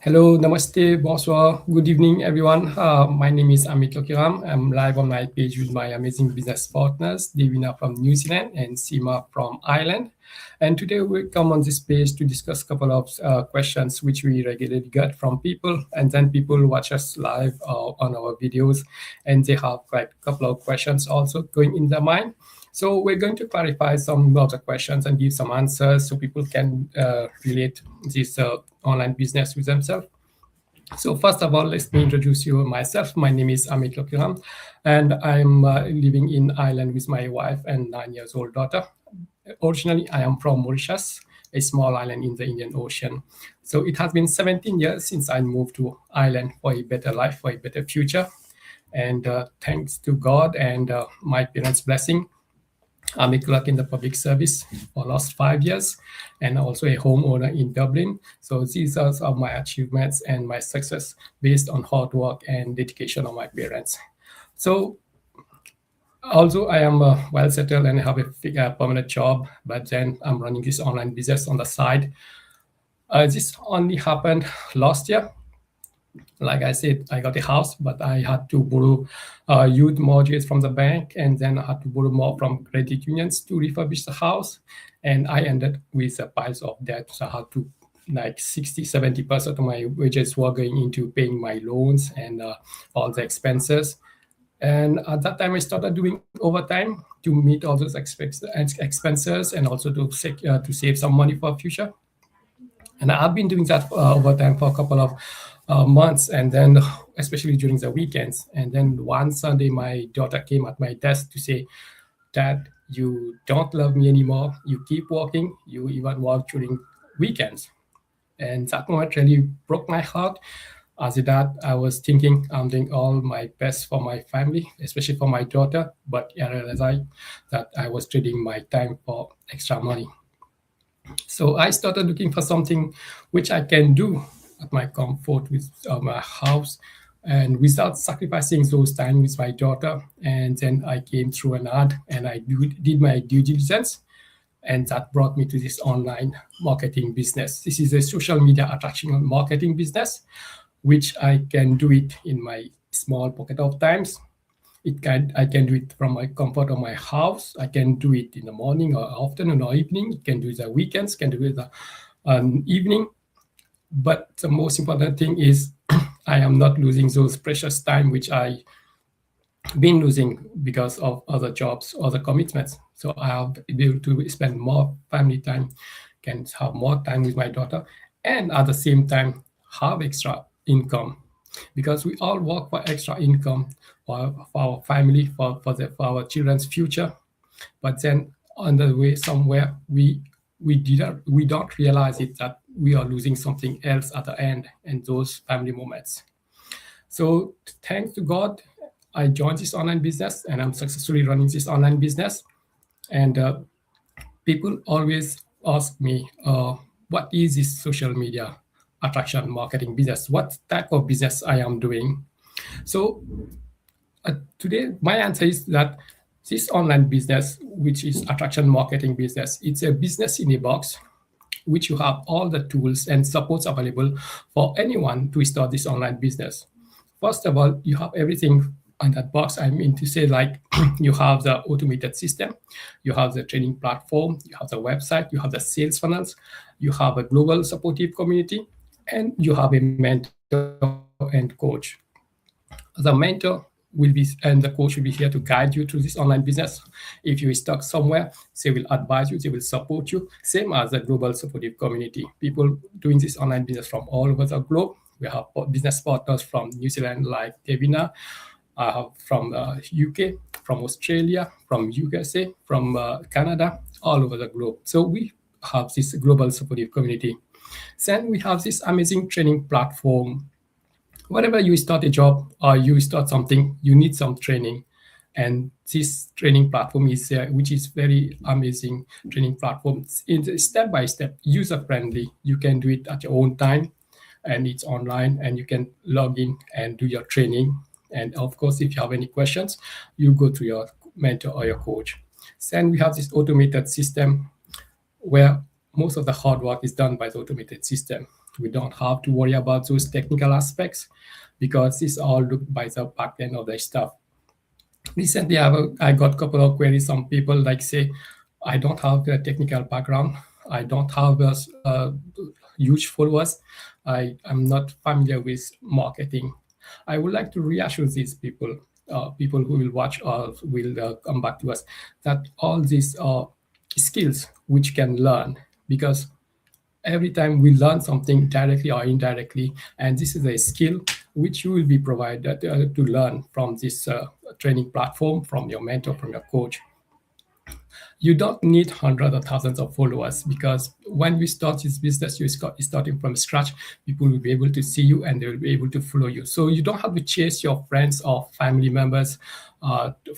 Hello, namaste, bonsoir, good evening, everyone. My name is Amit Lokiram. I'm live on my page with my amazing business partners, Devina from New Zealand and Seema from Ireland. And today we come on this page to discuss a couple of questions which we regularly get from people, and then people watch us live on our videos, and they have quite a couple of questions also going in their mind. So we're going to clarify some of the questions and give some answers so people can relate this online business with themselves. So first of all, let me introduce you myself. My name is Amit Lokiram, and I'm living in Ireland with my wife and 9 years old daughter. Originally, I am from Mauritius, a small island in the Indian Ocean. So it has been 17 years since I moved to Ireland for a better life, for a better future. And thanks to God and my parents' blessing, I'm a clerk in the public service for last 5 years and also a homeowner in Dublin. So these are some of my achievements and my success based on hard work and dedication of my parents. So although I am well settled and have a permanent job, but then I'm running this online business on the side. This only happened last year. Like I said, I got a house, but I had to borrow youth mortgage from the bank, and then I had to borrow more from credit unions to refurbish the house. And I ended with piles of debt. So I had to like 60-70% of my wages were going into paying my loans and all the expenses. And at that time, I started doing overtime to meet all those expenses and also to save some money for future. And I've been doing that overtime for a couple of months, and then especially during the weekends. And then one Sunday, my daughter came at my desk to say, "Dad, you don't love me anymore. You keep working. You even work during weekends." And that moment really broke my heart. As a dad, I was thinking I'm doing all my best for my family, especially for my daughter, but I realized that I was trading my time for extra money. So I started looking for something which I can do at my comfort with my house and without sacrificing those time with my daughter. And then I came through an ad and I did my due diligence. And that brought me to this online marketing business. This is a social media attraction marketing business, which I can do it in my small pocket of times. I can do it from my comfort of my house. I can do it in the morning or afternoon or evening. You can do it the weekends, can do it the evening. But the most important thing is I am not losing those precious time which I been losing because of other jobs, other commitments. So I have been able to spend more family time, can have more time with my daughter, and at the same time have extra income, because we all work for extra income for our family, for our children's future. But then on the way somewhere, we don't realize it that we are losing something else at the end in those family moments. So thanks to God, I joined this online business and I'm successfully running this online business. And people always ask me, what is this social media attraction marketing business? What type of business I am doing? So today, my answer is that this online business, which is attraction marketing business, it's a business in a box, which you have all the tools and supports available for anyone to start this online business. First of all, you have everything on that box. I mean to say, like, you have the automated system, you have the training platform, you have the website, you have the sales funnels, you have a global supportive community, and you have a mentor and coach. The mentor will be and the coach will be here to guide you through this online business. If you're stuck somewhere, they will advise you, they will support you. Same as the global supportive community, people doing this online business from all over the globe. We have business partners from New Zealand like Devina, from UK, from Australia, from USA, from Canada, all over the globe. So we have this global supportive community. Then we have this amazing training platform. Whenever you start a job or you start something, you need some training. And this training platform is which is very amazing training platform. It's step by step, user friendly. You can do it at your own time, and it's online, and you can log in and do your training. And of course, if you have any questions, you go to your mentor or your coach. Then we have this automated system where most of the hard work is done by the automated system. We don't have to worry about those technical aspects because it's all looked by the back end of the stuff. Recently, I got a couple of queries. Some people like say, I don't have a technical background. I don't have a huge followers. I'm not familiar with marketing. I would like to reassure these people, people who will watch or will come back to us, that all these skills which can learn, because every time we learn something directly or indirectly, and this is a skill which you will be provided to learn from this training platform, from your mentor, from your coach. You don't need hundreds or thousands of followers, because when you start this business, you're starting from scratch. People will be able to see you and they will be able to follow you. So you don't have to chase your friends or family members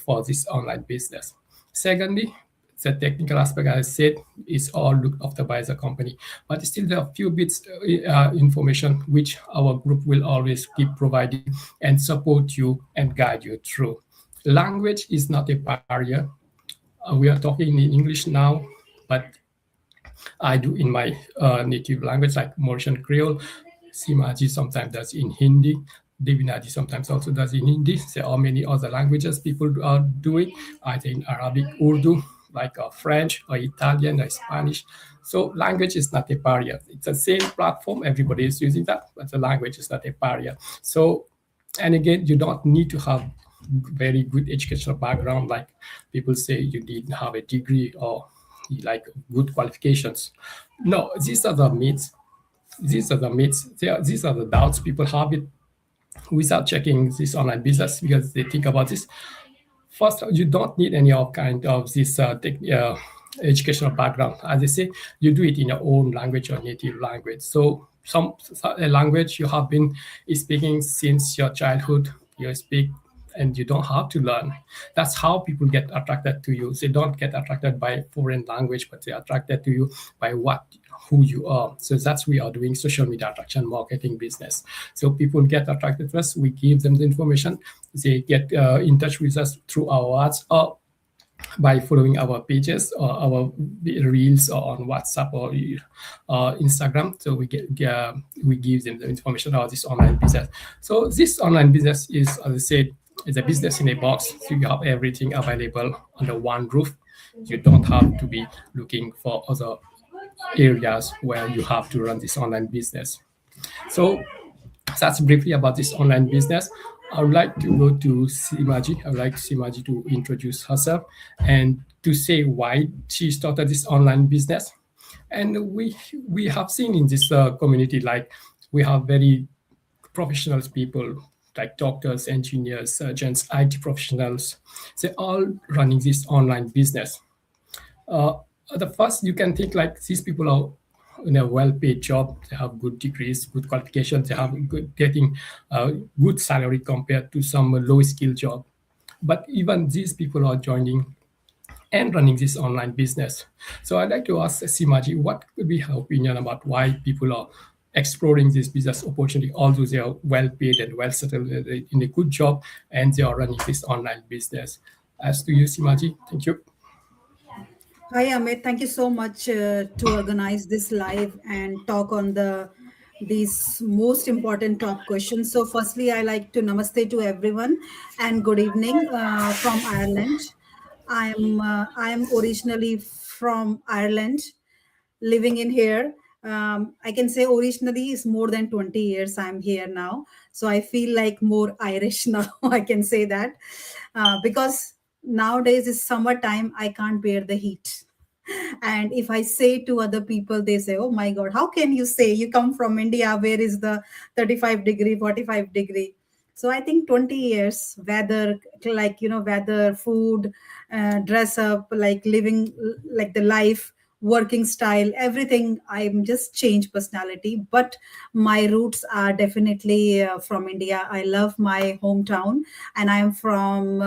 for this online business. Secondly, the technical aspect, as I said, is all looked after by the company. But still, there are a few bits information which our group will always keep providing and support you and guide you through. Language is not a barrier. We are talking in English now, but I do in my native language, like Mauritian Creole. Simaji sometimes does in Hindi. Devinadi sometimes also does in Hindi. There are many other languages people are doing, either in Arabic, Urdu, like French or Italian or Spanish. So language is not a barrier. It's the same platform. Everybody is using that, but the language is not a barrier. So, and again, you don't need to have very good educational background. Like people say, you need to have a degree or like good qualifications. No, these are the myths. These are the myths. These are the doubts people have it without checking this online business, because they think about this. First, you don't need any of kind of this educational background. As I say, you do it in your own language or native language. So a language you have been speaking since your childhood, you speak and you don't have to learn. That's how people get attracted to you. They don't get attracted by foreign language, but they're attracted to you by who you are. So that's we are doing social media attraction marketing business. So people get attracted to us. We give them the information. They get in touch with us through our ads or by following our pages or our reels or on WhatsApp or Instagram. So we give them the information about this online business. So this online business is, as I said, is a business in a box. So you have everything available under one roof. You don't have to be looking for other areas where you have to run this online business. So that's briefly about this online business. I would like to go to Simaji. I would like Simaji to introduce herself and to say why she started this online business. And we have seen in this community, like we have very professional people like doctors, engineers, surgeons, IT professionals. They're all running this online business. The first, you can think like these people are in a well-paid job. They have good degrees, good qualifications. They have getting good salary compared to some low-skill job. But even these people are joining and running this online business. So I'd like to ask Simaji, what could be her opinion about why people are exploring this business opportunity, although they are well paid and well settled in a good job, and they are running this online business? As to you, Simaji, thank you. Hi, Amit. Thank you so much to organize this live and talk on these most important top questions. So, firstly, I like to namaste to everyone and good evening from Ireland. I am originally from Ireland, living in here. I can say originally is more than 20 years I'm here now. So I feel like more Irish now. I can say that because nowadays is summertime. I can't bear the heat. And if I say to other people, they say, oh my God, how can you say you come from India? Where is the 35-degree, 45-degree? So I think 20 years, weather, like, weather, food, dress up, like living, like the life, working style, everything. I'm just changed personality, but my roots are definitely from India. I love my hometown, and I'm from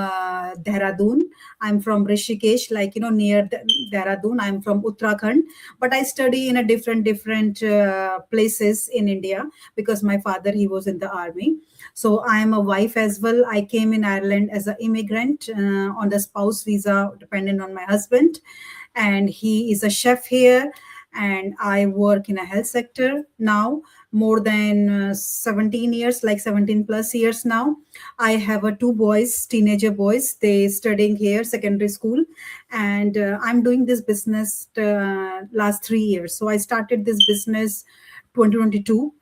Dehradun. I'm from Rishikesh, like, near Dehradun. I'm from Uttarakhand, but I study in a different places in India because my father, he was in the army. So I am a wife as well. I came in Ireland as an immigrant on the spouse visa, dependent on my husband, and he is a chef here. and I work in a health sector now more than 17 years, like 17 plus years now. I have two boys, teenager boys. They studying here, secondary school, and I'm doing this business last 3 years. So I started this business 2022,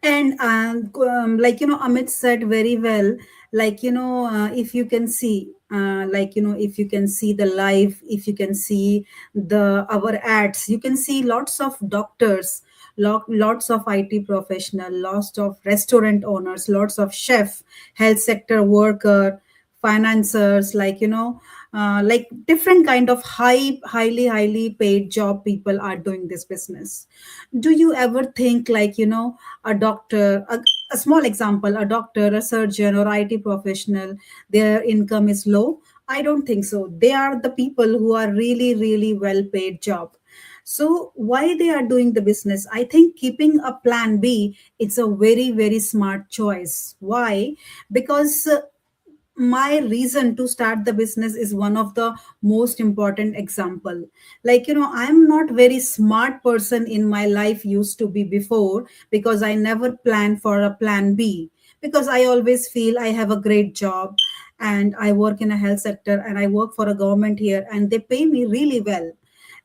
and Amit said very well, if you can see, if you can see the live, if you can see the our ads, you can see lots of doctors, lots of IT professional, lots of restaurant owners, lots of chef, health sector worker, financiers, like different kind of highly paid job people are doing this business. Do you ever think, a doctor, a small example, a doctor, a surgeon, or IT professional, their income is low? I don't think so. They are the people who are really well paid job. So why they are doing the business? I think keeping a plan B, it's a very smart choice. Why? Because my reason to start the business is one of the most important example. I'm not very smart person in my life used to be before, because I never plan for a plan B, because I always feel I have a great job, and I work in a health sector, and I work for a government here, and they pay me really well.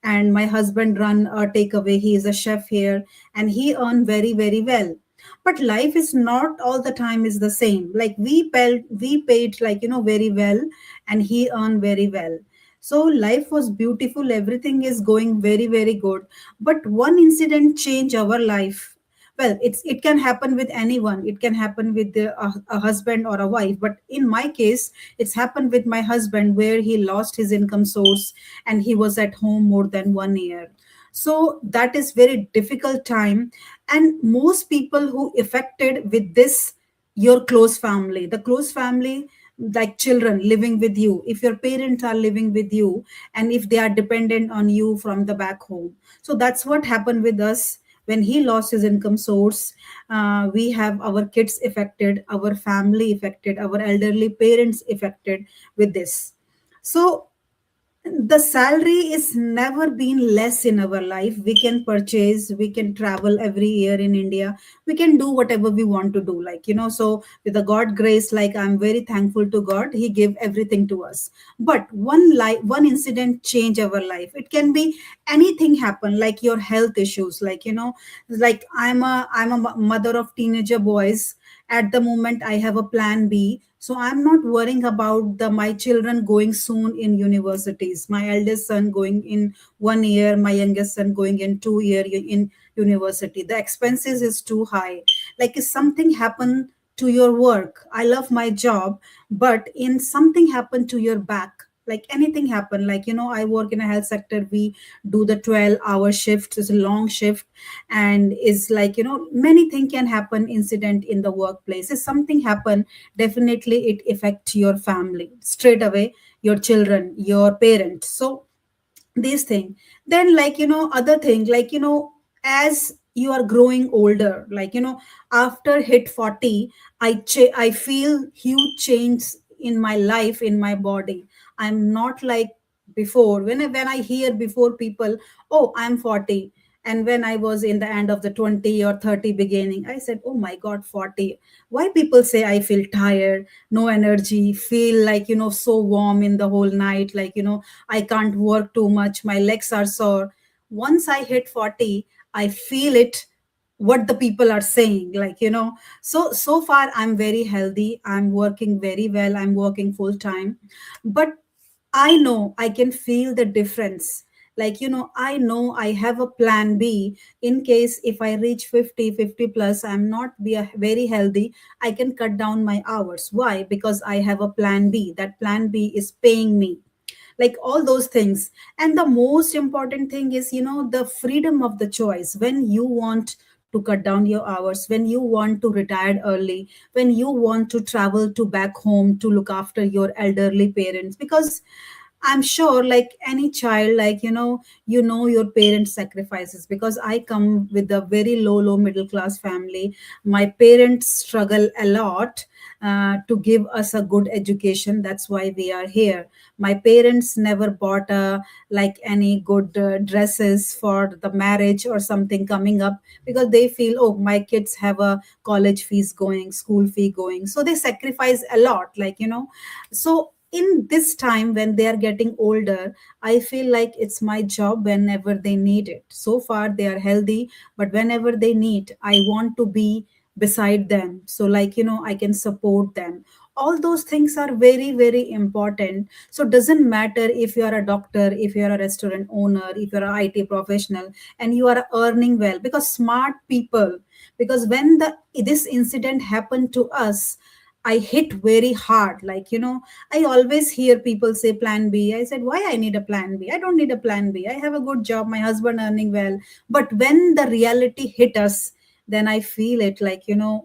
And my husband run a takeaway, he is a chef here, and he earn very well. But life is not all the time is the same. Like we paid very well, and he earned very well. So life was beautiful, everything is going very good. But one incident changed our life. Well, it can happen with anyone, it can happen with a husband or a wife, but in my case it's happened with my husband, where he lost his income source, and he was at home more than 1 year. So that is very difficult time. And most people who affected with this, your close family, the close family, like children living with you, if your parents are living with you, and if they are dependent on you from the back home. So that's what happened with us. When he lost his income source, we have our kids affected, our family affected, our elderly parents affected with this. So the salary is never been less in our life. We can purchase, we can travel every year in India, we can do whatever we want to do, so with the God grace, I'm very thankful to God, he gave everything to us. But one incident change our life. It can be anything happen, like your health issues, like I'm a mother of teenager boys. At the moment I have a plan B, so I'm not worrying about the my children going soon in universities, my eldest son going in 1 year, my youngest son going in 2 year in university. The expenses is too high. Like if something happen to your work, I love my job, but in something happen to your back, like anything happen, I work in a health sector, we do the 12-hour shift, it's a long shift, and is many things can happen incident in the workplace. If something happen, definitely it affect your family straight away, your children, your parents. So these thing, then other thing, as you are growing older, after hit 40, I feel huge change in my life, in my body. I'm not like before. When I hear before people, oh, I'm 40, and when I was in the end of the 20 or 30 beginning, I said, oh my god, 40, why people say I feel tired, no energy, feel so warm in the whole night, I can't work too much, my legs are sore. Once I hit 40, I feel it, what the people are saying, so far I'm very healthy, I'm working very well, I'm working full time. But I know I can feel the difference. I know I have a plan B in case if I reach 50 plus, I'm not be very healthy. I can cut down my hours. Why? Because I have a plan B. That plan B is paying me, like all those things. And the most important thing is, the freedom of the choice. When you want to cut down your hours, when you want to retire early, when you want to travel to back home to look after your elderly parents, because I'm sure, like any child, your parents' sacrifices. Because I come with a very low middle class family. My parents struggle a lot. to give us a good education. That's why we are here. My parents never bought like any good dresses for the marriage or something coming up, because they feel, oh, my kids have a college fees going, school fee going, so they sacrifice a lot, so in this time when they are getting older, I feel like it's my job whenever they need it. So far they are healthy, but whenever they need, I want to be beside them, so I can support them. All those things are very, very important. So it doesn't matter if you are a doctor, if you are a restaurant owner, if you're an IT professional, and you are earning well, because smart people, because when the this incident happened to us, I hit very hard. I always hear people say plan B. I said, why I need a plan B? I don't need a plan B. I have a good job, my husband earning well. But when the reality hit us, then I feel it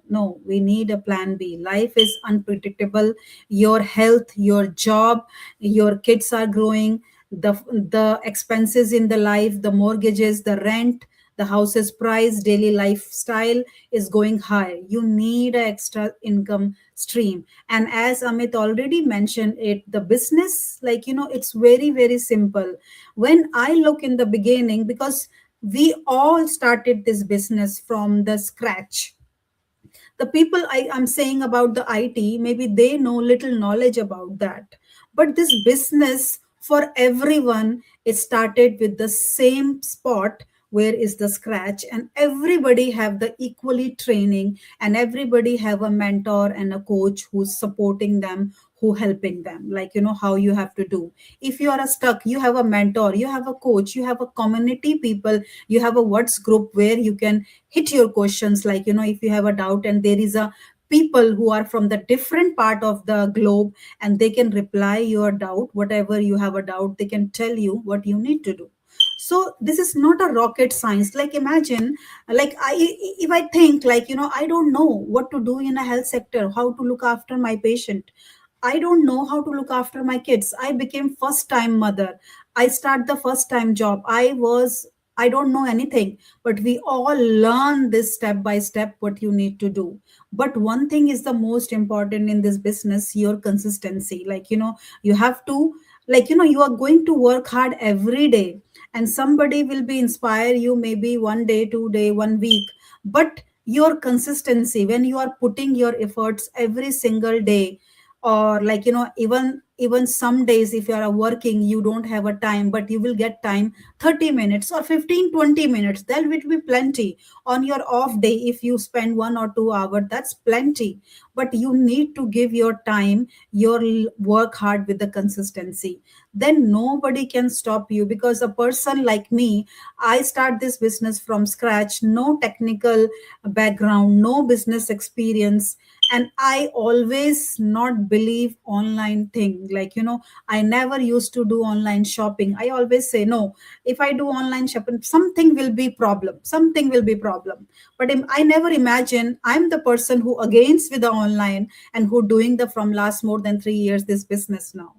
no, we need a plan B. Life is unpredictable. Your health, your job, your kids are growing, the expenses in the life, the mortgages, the rent, the house's price, daily lifestyle is going high. You need an extra income stream. And as Amit already mentioned it, the business, it's very, very simple. When I look in the beginning, because we all started this business from the scratch. The people I'm saying about the IT, maybe they know little knowledge about that. But this business for everyone, it started with the same spot where is the scratch, and everybody have the equally training, and everybody have a mentor and a coach who's supporting them, who helping them, how you have to do. If you are stuck, you have a mentor, you have a coach, you have a community people, you have a what's group where you can hit your questions, if you have a doubt, and there is a people who are from the different part of the globe, and they can reply your doubt. Whatever you have a doubt, they can tell you what you need to do. So this is not a rocket science. Imagine, if I think, I don't know what to do in a health sector, how to look after my patient, I don't know how to look after my kids. I became first time mother. I start the first time job. I don't know anything, but we all learn this step by step what you need to do. But one thing is the most important in this business, your consistency. You have to, you are going to work hard every day, and somebody will be inspire you maybe one day, 2 day, 1 week. But your consistency, when you are putting your efforts every single day, or even some days, if you are working, you don't have a time, but you will get time, 30 minutes or 15, 20 minutes, that will be plenty. On your off day, if you spend 1 or 2 hours, that's plenty. But you need to give your time, work hard with the consistency. Then nobody can stop you, because a person like me, I start this business from scratch, no technical background, no business experience. And I always not believe online thing, I never used to do online shopping. I always say no, if I do online shopping, something will be problem. But I never imagine I'm the person who against with the online, and who doing the from last more than 3 years this business now.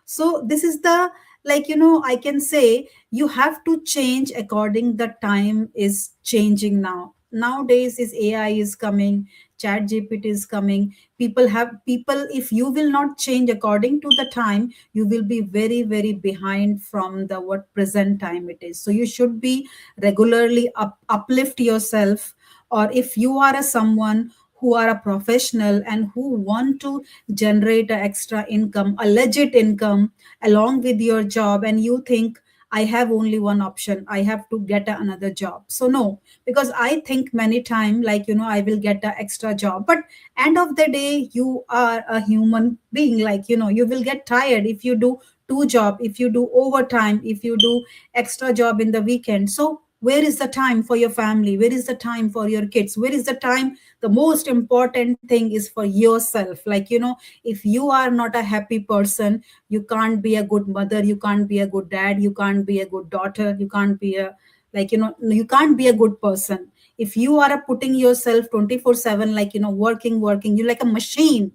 So this is the, I can say, you have to change according the time is changing now. Nowadays is AI is coming, chat gpt is coming. People, if you will not change according to the time, you will be very, very behind from the what present time it is. So you should be regularly uplift yourself. Or if you are a someone who are a professional and who want to generate a extra income, a legit income along with your job, and you think, I have only one option, I have to get another job. So no, because I think many time, I will get an extra job, but end of the day, you are a human being, you will get tired if you do two job, if you do overtime, if you do extra job in the weekend. So where is the time for your family? Where is the time for your kids? Where is the time? The most important thing is for yourself. If you are not a happy person, you can't be a good mother, you can't be a good dad, you can't be a good daughter, you can't be a, you can't be a good person. If you are putting yourself 24/7, working, you're like a machine,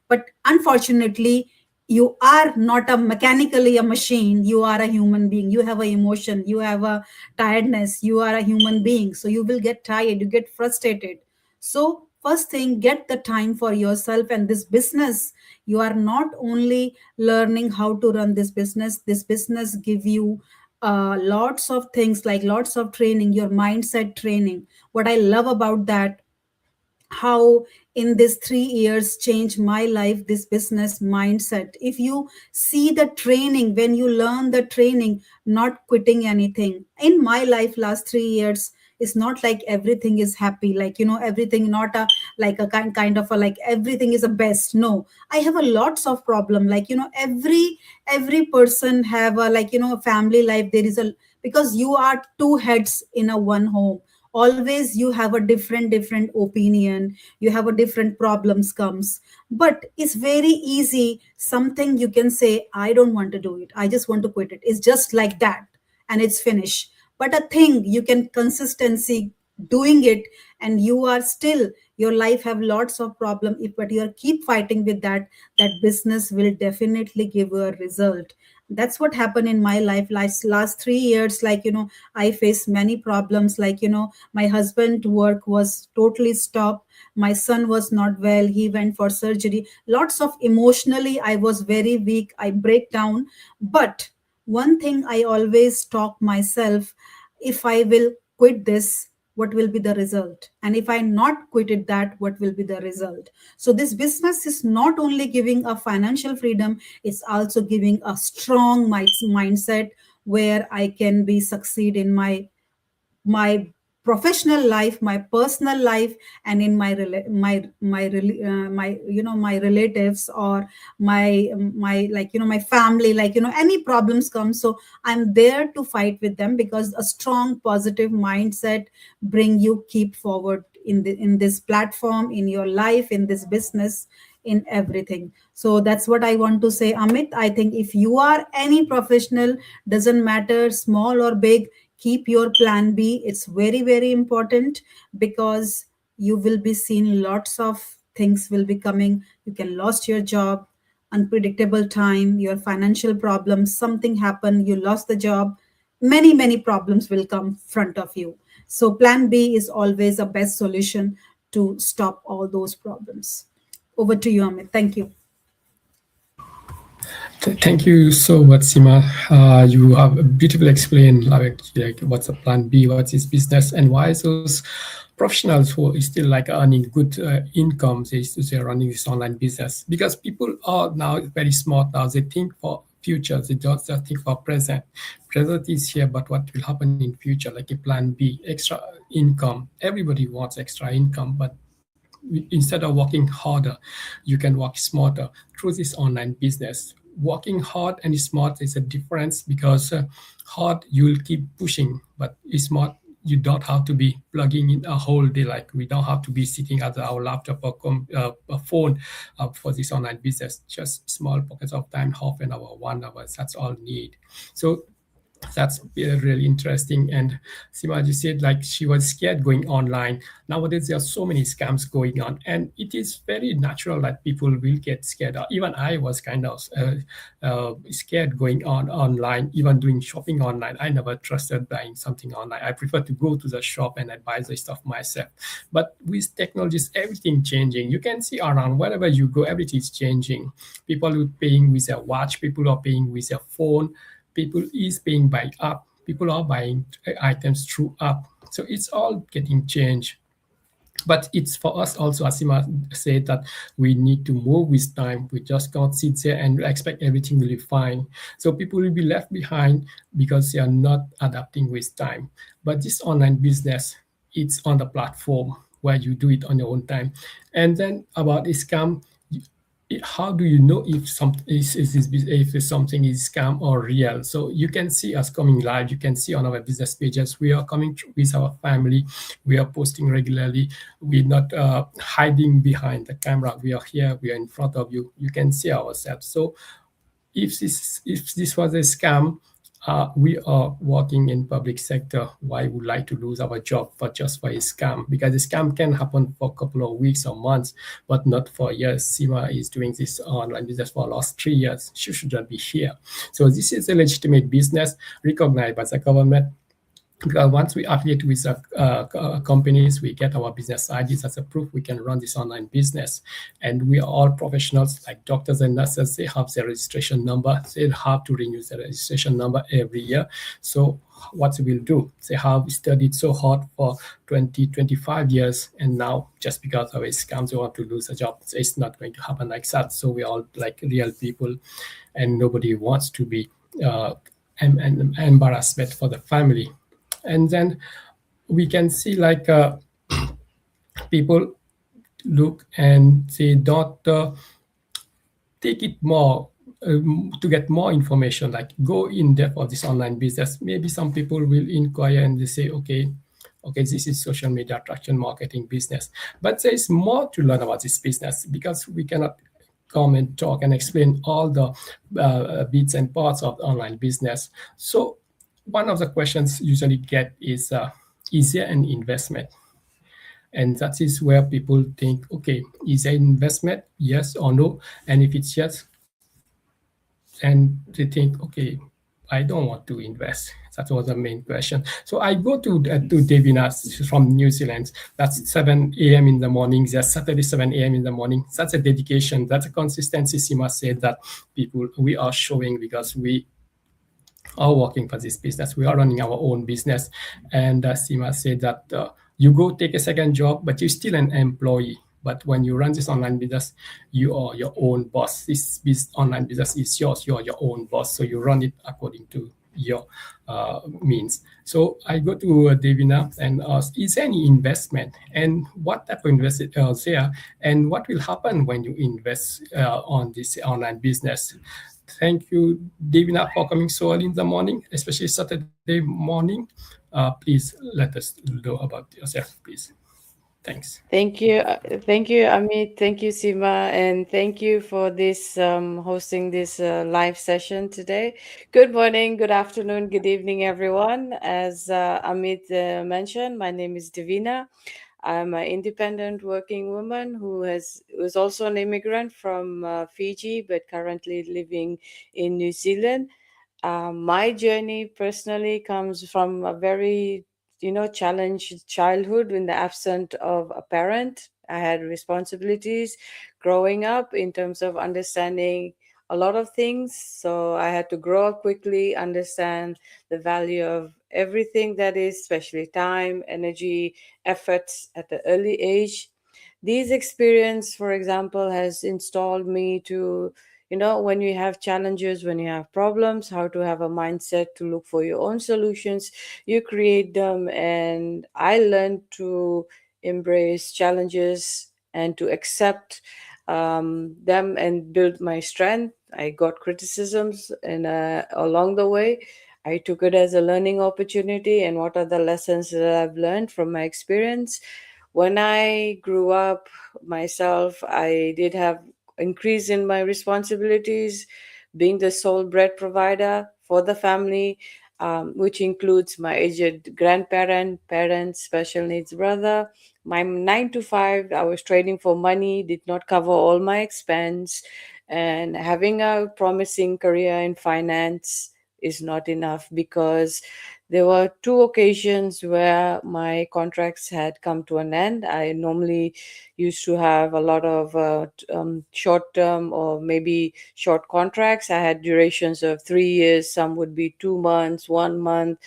but unfortunately, you are not a mechanically a machine, you are a human being, you have a emotion, you have a tiredness, you are a human being, so you will get tired, you get frustrated. So first thing, get the time for yourself and this business. You are not only learning how to run this business give you lots of things, like lots of training, your mindset training. What I love about that, how in this 3 years changed my life, this business mindset. If you see the training, when you learn the training, not quitting anything. In my life last 3 years, it's not like everything is happy, like everything, not a like a kind of a like everything is a best. No, I have a lots of problem, like every person have a like a family life. There is a, because you are two heads in a one home, always you have a different opinion, you have a different problems comes. But it's very easy, something you can say, I don't want to do it, I just want to quit it, it's just like that, and it's finished. But a thing you can consistency doing it, and you are still, your life have lots of problem, if but you are keep fighting with that, that business will definitely give you a result. That's what happened in my life last 3 years. Like I faced many problems, like my husband work was totally stopped, my son was not well, he went for surgery, lots of emotionally I was very weak, I break down. But one thing I always talk myself, if I will quit this, what will be the result, and if I not quitted that, what will be the result. So this business is not only giving a financial freedom, it's also giving a strong mindset, where I can be succeed in my professional life, my personal life, and in my my relatives, or my like my family, like any problems come, so I'm there to fight with them, because a strong positive mindset bring you keep forward in this platform, in your life, in this business, in everything. So that's what I want to say, Amit. I think if you are any professional, doesn't matter small or big, keep your plan B. It's very important, because you will be seeing lots of things will be coming. You can lost your job, unpredictable time, your financial problems, something happened, you lost the job, many problems will come front of you. So plan B is always a best solution to stop all those problems. Over to you, Amit. Thank you. Thank you so much, Sima. You have beautifully explained like what's a plan B, what's his business, and why those professionals who is still like earning good income, they're running this online business. Because people are now very smart now. They think for future. They don't just think for present. Present is here, but what will happen in future? Like a plan B, extra income. Everybody wants extra income, but instead of working harder, you can work smarter through this online business. Working hard and smart is a difference, because hard you'll keep pushing, but smart you don't have to be plugging in a whole day. Like we don't have to be sitting at our laptop or a phone for this online business. Just small pockets of time, half an hour, 1 hour. That's all need. So that's really interesting. And Simaji said like she was scared going online. Nowadays, there are so many scams going on, and it is very natural that people will get scared. Even I was kind of scared going on online, even doing shopping online. I never trusted buying something online. I prefer to go to the shop and I buy the stuff myself. But with technologies, everything changing. You can see around wherever you go, everything is changing. People are paying with their watch, people are paying with their phone, people is paying by app, people are buying items through app. So it's all getting changed. But it's for us also, Asima said, that we need to move with time. We just can't sit there and expect everything will be fine. So people will be left behind because they are not adapting with time. But this online business, it's on the platform where you do it on your own time. And then about a scam, how do you know if if something is scam or real? So you can see us coming live. You can see on our business pages we are coming with our family. We are posting regularly. We're not hiding behind the camera. We are here. We are in front of you. You can see ourselves. So if this was a scam, we are working in public sector. Why would like to lose our job for just for a scam? Because a scam can happen for a couple of weeks or months, but not for years. Sima is doing this online business for the last 3 years. She should not be here. So this is a legitimate business recognized by the government. because once we affiliate with companies, we get our business IDs as a proof we can run this online business. And we are all professionals like doctors and nurses. They have their registration number. They have to renew their registration number every year. So what we'll do, they have studied so hard for 20, 25 years, and now just because of a scam, they want to lose a job. So it's not going to happen like that. So we are all like real people, and nobody wants to be an embarrassment for the family. And then we can see like people look and they don't take it more to get more information, like go in depth of this online business. Maybe some people will inquire and they say, okay, this is social media attraction marketing business, but there is more to learn about this business, because we cannot come and talk and explain all the bits and parts of online business. So one of the questions usually get is there an investment? And that is where people think, okay, is there investment? Yes or no? And if it's yes, then they think, okay, I don't want to invest. That was the main question. So I go to Devina from New Zealand. That's 7 a.m. in the morning. There's Saturday 7 a.m. in the morning. That's a dedication. That's a consistency. Sima said that people we are showing, because we are working for this business. We are running our own business. And Sima said that you go take a second job, but you're still an employee. But when you run this online business, you are your own boss. This online business is yours. You are your own boss. So you run it according to your means. So I go to Devina and ask, is there any investment? And what type of investment is there? And what will happen when you invest on this online business? Thank you, Devina, for coming so early in the morning, especially Saturday morning. Please let us know about yourself, please. Thanks. Thank you, Amit. Thank you, Sima, and thank you for this hosting this live session today. Good morning, good afternoon, good evening, everyone. As Amit mentioned, my name is Divina. I'm an independent working woman who is also an immigrant from Fiji, but currently living in New Zealand. My journey personally comes from a very, challenged childhood in the absence of a parent. I had responsibilities growing up in terms of understanding a lot of things. So I had to grow up quickly, understand the value of everything that is, especially time, energy, efforts at the early age. These experience, for example, has installed me to, when you have challenges, when you have problems, how to have a mindset to look for your own solutions. You create them, and I learned to embrace challenges and to accept them and build my strength. I got criticisms and along the way. I took it as a learning opportunity, and what are the lessons that I've learned from my experience. When I grew up myself, I did have increase in my responsibilities, being the sole bread provider for the family, which includes my aged grandparent, parents, special needs brother. My 9 to 5, I was trading for money, did not cover all my expense, and having a promising career in finance is not enough, because there were two occasions where my contracts had come to an end. I normally used to have a lot of short term or maybe short contracts. I had durations of 3 years, some would be 2 months, 1 month.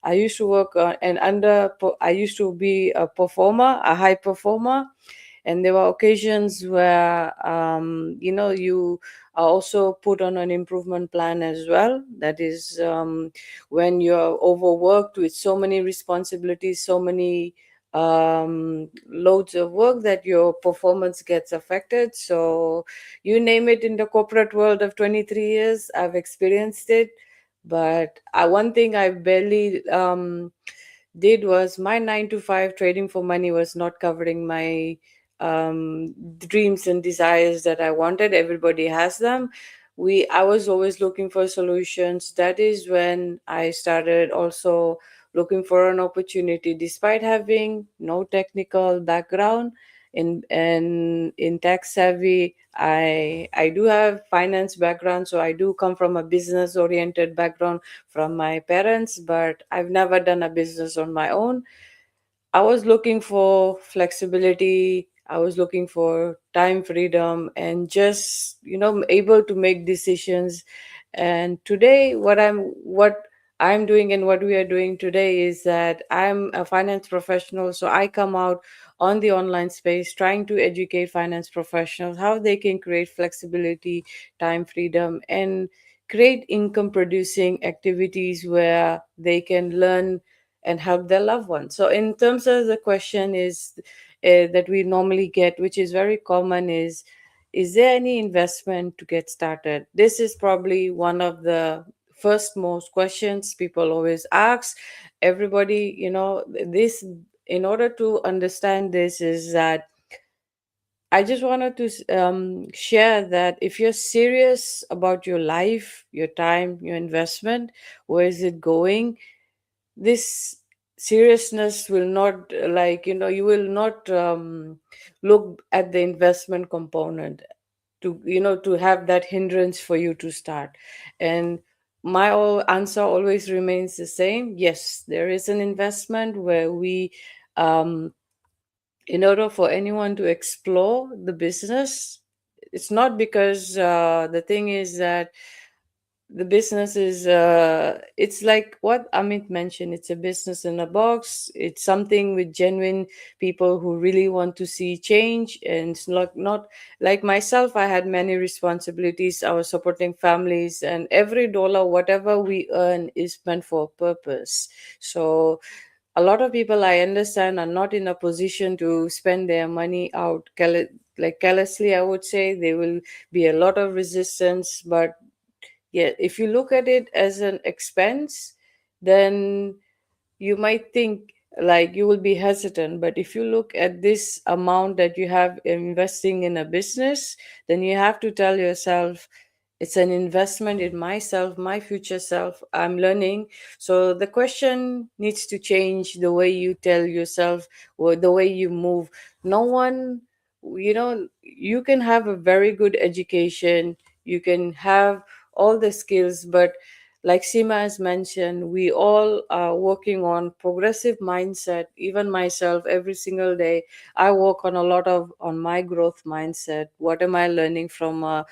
I used to work I used to be a performer, a high performer, and there were occasions where you are also put on an improvement plan as well. That is when you're overworked with so many responsibilities, so many loads of work, that your performance gets affected. So you name it, in the corporate world of 23 years I've experienced it. But one thing I barely did was, my 9 to 5 trading for money was not covering my dreams and desires that I wanted. Everybody has them. I was always looking for solutions. That is when I started also looking for an opportunity, despite having no technical background. in tech savvy. I do have finance background, so I do come from a business oriented background from my parents, but I've never done a business on my own. I was looking for flexibility. I was looking for time freedom and just, able to make decisions. And today, what I'm doing and what we are doing today is that I'm a finance professional. So I come out on the online space trying to educate finance professionals how they can create flexibility, time freedom, and create income producing activities where they can learn and help their loved ones. So, in terms of the question is that we normally get, which is very common, is there any investment to get started? This is probably one of the first most questions people always ask. Everybody, this in order to understand this is that I just wanted to share that if you're serious about your life, your time, your investment, where is it going? This seriousness will not, you will not look at the investment component to have that hindrance for you to start. And my answer always remains the same. Yes, there is an investment where we um, in order for anyone to explore the business, it's not because the thing is that the business is it's like what Amit mentioned. It's a business in a box. It's something with genuine people who really want to see change. And it's not like myself. I had many responsibilities. I was supporting families, and every dollar whatever we earn is meant for a purpose. So a lot of people, I understand, are not in a position to spend their money out like carelessly. I would say there will be a lot of resistance, but yeah, if you look at it as an expense, then you might think like you will be hesitant. But if you look at this amount that you have investing in a business, then you have to tell yourself it's an investment in myself, my future self. I'm learning. So the question needs to change the way you tell yourself or the way you move. No one, you can have a very good education, you can have all the skills, but like Sima has mentioned, we all are working on progressive mindset. Even myself, every single day, I work on a lot of on my growth mindset. What am I learning from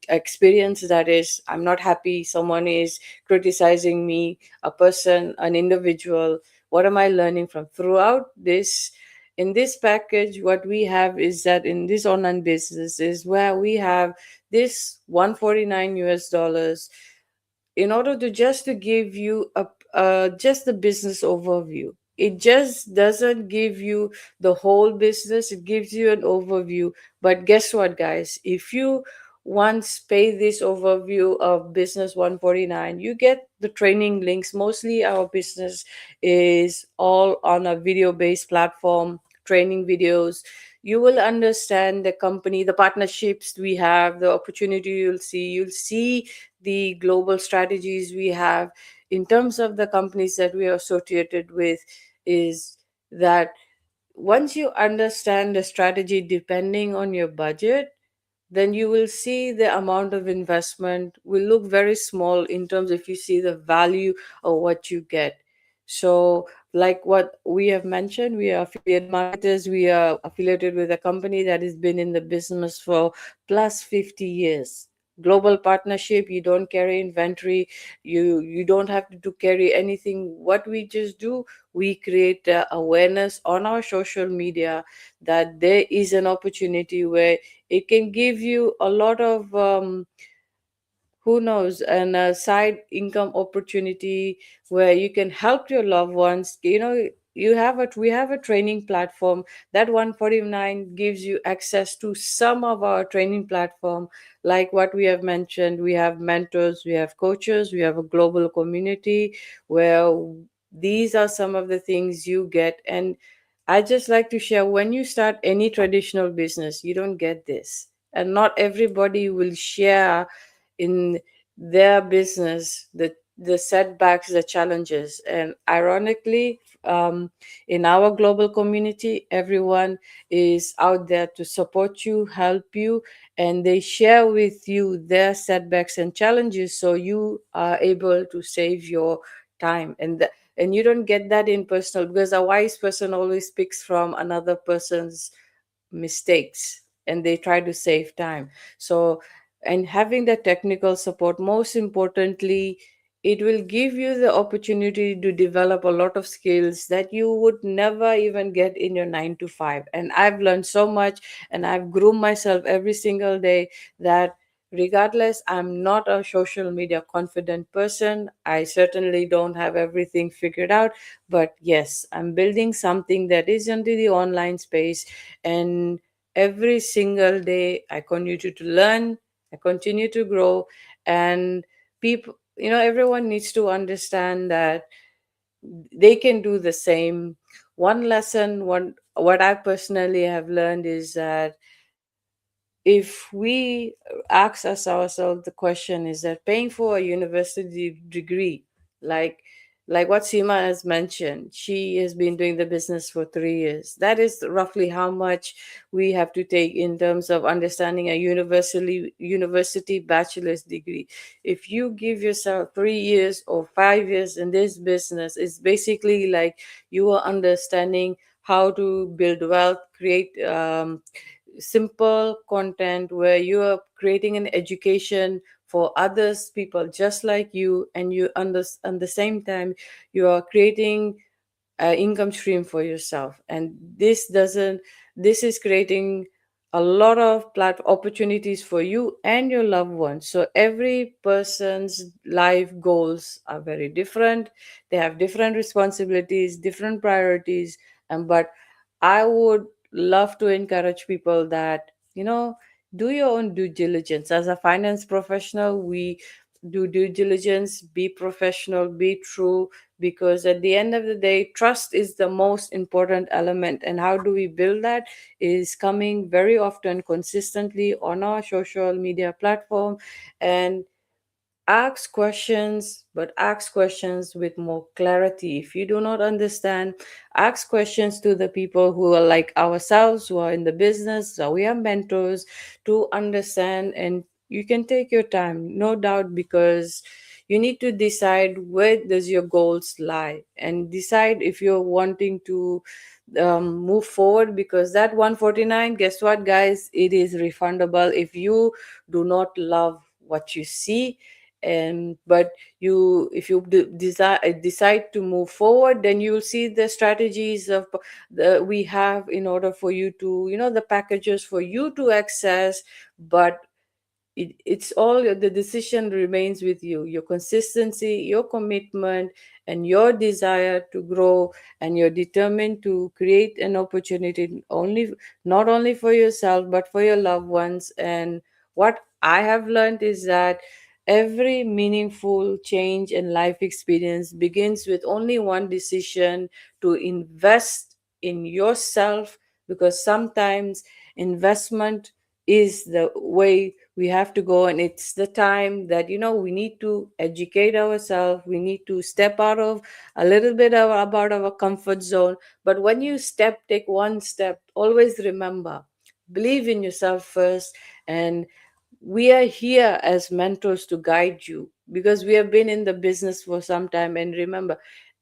experience that is I'm not happy? Someone is criticizing me, a person, an individual. What am I learning from throughout this? In this package, what we have is that in this online business is where we have this 149 US dollars in order to just to give you a just the business overview. It just doesn't give you the whole business, it gives you an overview. But guess what, guys, if you once pay this overview of business 149, you get the training links. Mostly our business is all on a video based platform, training videos. You will understand the company, the partnerships we have, the opportunity you'll see the global strategies we have in terms of the companies that we are associated with. Is that once you understand the strategy depending on your budget, then you will see the amount of investment will look very small in terms if you see the value of what you get. So like what we have mentioned, we are affiliate marketers. We are affiliated with a company that has been in the business for plus 50 years. Global partnership, you don't carry inventory, you don't have to carry anything. What we just do, we create awareness on our social media that there is an opportunity where it can give you a lot of who knows, and a side income opportunity where you can help your loved ones. We have a training platform. That 149 gives you access to some of our training platform. Like what we have mentioned, we have mentors, we have coaches, we have a global community where these are some of the things you get. And I just like to share, when you start any traditional business, you don't get this, and not everybody will share in their business the setbacks, the challenges. And ironically, in our global community, everyone is out there to support you, help you, and they share with you their setbacks and challenges, so you are able to save your time. And you don't get that in personal, because a wise person always speaks from another person's mistakes, and they try to save time. So, and having the technical support, most importantly, it will give you the opportunity to develop a lot of skills that you would never even get in your 9 to 5. And I've learned so much, and I've groomed myself every single day, that regardless, I'm not a social media confident person. I certainly don't have everything figured out, but yes, I'm building something that is into the online space. And every single day I continue to learn, I continue to grow. And people, everyone needs to understand that they can do the same. One lesson, what I personally have learned is that if we ask us ourselves the question, is that paying for a university degree, like what Seema has mentioned, she has been doing the business for 3 years. That is roughly how much we have to take in terms of understanding a university bachelor's degree. If you give yourself 3 years or 5 years in this business, it's basically like you are understanding how to build wealth, create simple content where you are creating an education for others people just like you, and you at the same time you are creating an income stream for yourself. And this is creating a lot of opportunities for you and your loved ones. So every person's life goals are very different, they have different responsibilities, different priorities. And but I would love to encourage people that, do your own due diligence. As a finance professional, we do due diligence, be professional, be true, because at the end of the day, trust is the most important element. And how do we build that? Is coming very often consistently on our social media platform, and ask questions, but ask questions with more clarity. If you do not understand, ask questions to the people who are like ourselves, who are in the business, so we are mentors, to understand. And you can take your time, no doubt, because you need to decide where does your goals lie, and decide if you're wanting to move forward. Because that 149, guess what, guys, it is refundable if you do not love what you see. And but you if you decide to move forward, then you'll see the strategies of we have in order for you to, the packages for you to access. But it's all, the decision remains with you, your consistency, your commitment, and your desire to grow. And you're determined to create an opportunity, not only for yourself but for your loved ones. And what I have learned is that every meaningful change in life experience begins with only one decision: to invest in yourself. Because sometimes investment is the way we have to go, and it's the time that, we need to educate ourselves, we need to step out of a little bit of about our comfort zone. But when you take one step, always remember, believe in yourself first. And we are here as mentors to guide you, because we have been in the business for some time. And remember,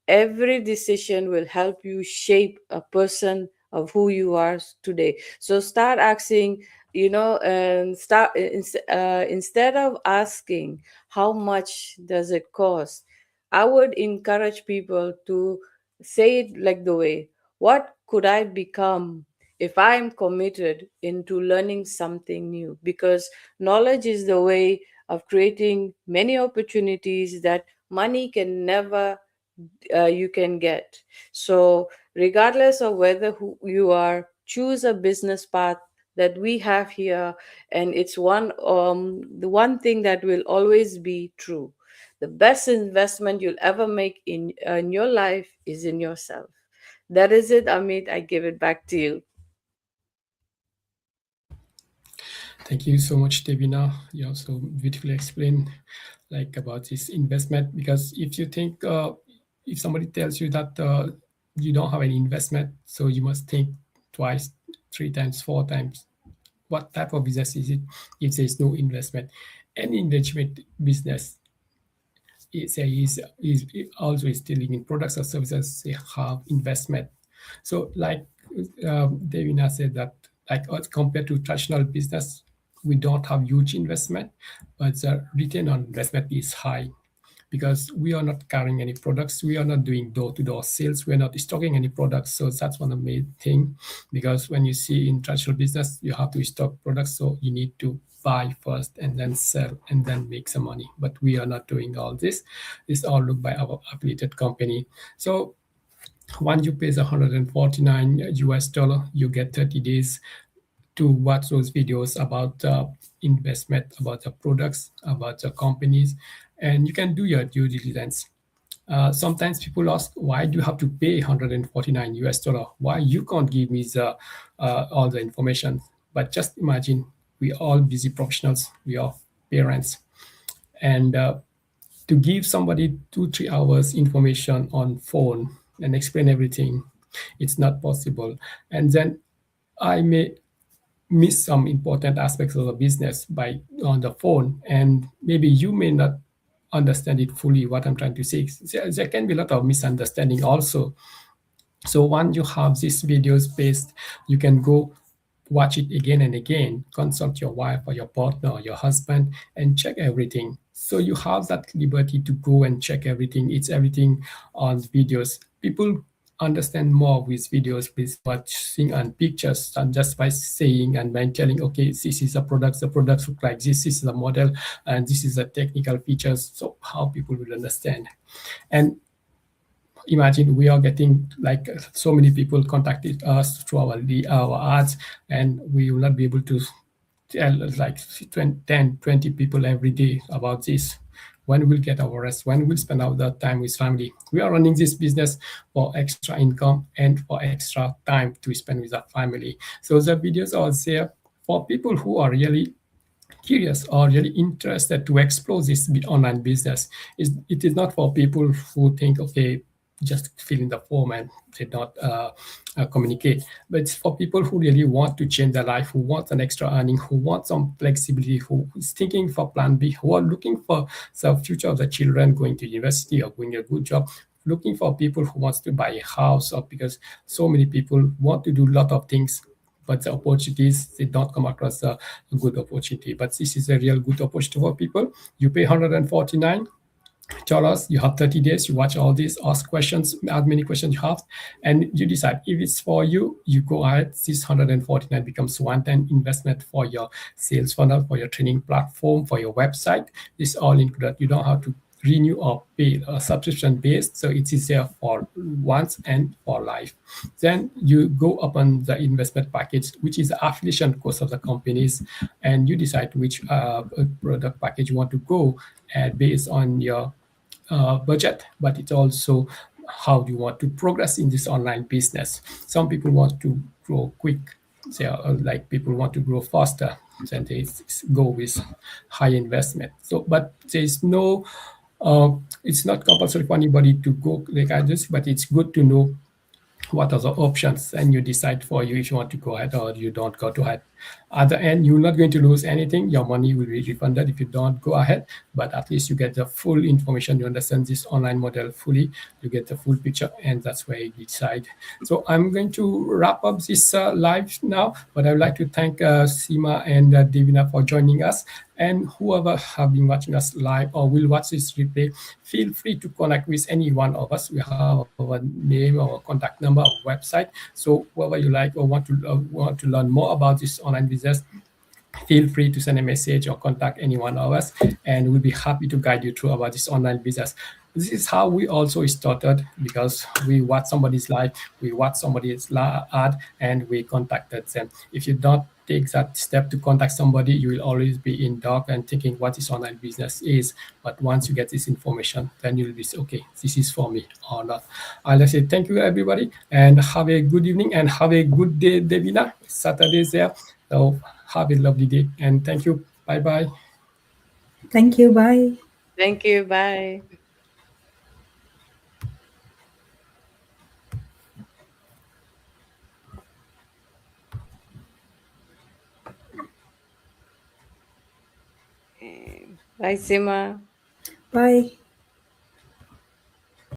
every decision will help you shape a person of who you are today. So start asking, and instead of asking how much does it cost, I would encourage people to say it like the way, what could I become if I'm committed into learning something new? Because knowledge is the way of creating many opportunities that money can never you can get. So regardless of whether who you are, choose a business path that we have here. And it's the one thing that will always be true: the best investment you'll ever make in your life is in yourself. That is it, Amit. I give it back to you. Thank you so much, Devina. You also beautifully explained like about this investment, because if you think if somebody tells you that you don't have any investment, so you must think twice, three times, four times. What type of business is it if there's no investment? Any investment business is also is dealing in products or services, they have investment. So like Devina said that like compared to traditional business, we don't have huge investment, but the return on investment is high because we are not carrying any products. We are not doing door-to-door sales. We are not stocking any products. So that's one of the main thing. Because when you see in traditional business, you have to stock products. So you need to buy first and then sell and then make some money. But we are not doing all this. It's all looked by our affiliated company. So once you pay the 149 US dollar, you get 30 days to watch those videos about investment, about the products, about the companies, and you can do your due diligence. Sometimes people ask, why do you have to pay 149 US dollar? Why you can't give me the all the information? But just imagine, we all busy professionals, we are parents, and to give somebody 2-3 hours information on phone and explain everything, it's not possible. And then I may miss some important aspects of the business by on the phone, and maybe you may not understand it fully what I'm trying to say. There can be a lot of misunderstanding also. So once you have these videos based, you can go watch it again and again, consult your wife or your partner or your husband and check everything. So you have that liberty to go and check everything. It's everything on videos. People understand more with videos, with watching and pictures, than just by saying and by telling, okay, this is a product, the products look like this is the model, and this is the technical features. So how people will understand. And imagine we are getting like so many people contacted us through our ads, and we will not be able to tell like 10, 20 people every day about this. When we'll get our rest, when we'll spend our time with family. We are running this business for extra income and for extra time to spend with our family. So the videos are there for people who are really curious or really interested to explore this online business. It is not for people who think, okay, just fill in the form and did not communicate. But it's for people who really want to change their life, who want an extra earning, who want some flexibility, who is thinking for plan B, who are looking for the future of the children going to university or going a good job, looking for people who wants to buy a house, or because so many people want to do a lot of things, but the opportunities, they don't come across a good opportunity. But this is a real good opportunity for people. You pay 149 dollars, you have 30 days, you watch all this, ask questions, as many questions you have, and you decide if it's for you, you go ahead. This 149 becomes one-time investment for your sales funnel, for your training platform, for your website. This all included. You don't have to renew or pay a subscription based, so it is there for once and for life. Then you go upon the investment package, which is the affiliation cost of the companies, and you decide which product package you want to go based on your budget, but it's also how do you want to progress in this online business. Some people want to grow quick, they are like people want to grow faster, then they go with high investment. So but there's no it's not compulsory for anybody to go like this, but it's good to know what are the options, and you decide for you if you want to go ahead or you don't go ahead. At the end, you're not going to lose anything. Your money will be refunded if you don't go ahead, but at least you get the full information. You understand this online model fully. You get the full picture, and that's where you decide. So I'm going to wrap up this live now, but I would like to thank Seema and Devina for joining us. And whoever have been watching us live or will watch this replay, feel free to connect with any one of us. We have our name, our contact number, our website. So whoever you like or want to learn more about this online business, feel free to send a message or contact any one of us, and we'll be happy to guide you through about this online business. This is how we also started, because we watch somebody's live, we watch somebody's ad, and we contacted them. If you don't take that step to contact somebody, you will always be in dark and thinking what this online business is. But once you get this information, then you'll be okay, this is for me or not. I'll just say thank you everybody, and have a good evening and have a good day, Devina. Saturday's there, so have a lovely day, and thank you. Bye bye. Thank you. Bye. Thank you. Bye. Bye, Sima. Bye.